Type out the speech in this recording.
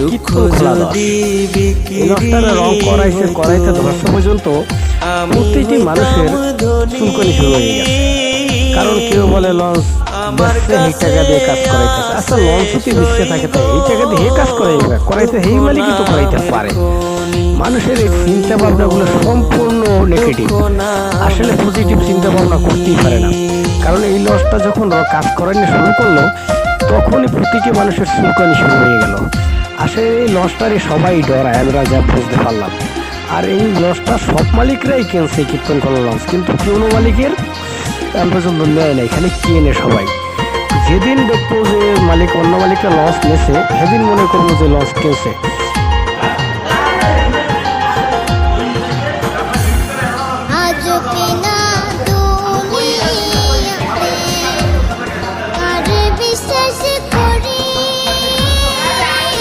কীর্তন খোলা লস। এই লসটার রং করাইতে ধর্ষ পর্যন্ত প্রতিটি মানুষের চুলকানি শুরু হয়ে গেছে। কারণ কেউ বলে লঞ্চ বেচতে এই টাকা দিয়ে কাজ করাইতেছে। আচ্ছা, লঞ্চ যদি বেচতে থাকে তাই এই টাকা দিয়ে কাজ করাইতে এই মালিকই তো করাইতে পারে। মানুষের এই চিন্তা ভাবনাগুলো সম্পূর্ণ নেগেটিভ। আসলে পজিটিভ চিন্তা ভাবনা করতেই পারে না। কারণ এই লসটা যখন কাজ করানো শুরু করলো তখনই প্রতিটি মানুষের চুলকানি শুরু হয়ে গেল। আসলে এই লসটারে সবাই ডরায়, আমরা যা বুঝতে পারলাম। আর এই লসটা সব মালিকরাই কিনছে কীর্তন কলা লঞ্চ, কিন্তু কোনো মালিকের পর্যন্ত নেয় না। এখানে কিনে সবাই। যেদিন দেখবো যে অন্য মালিকরা লঞ্চ নেছে সেদিন মনে করবো যে লঞ্চ কিনছে।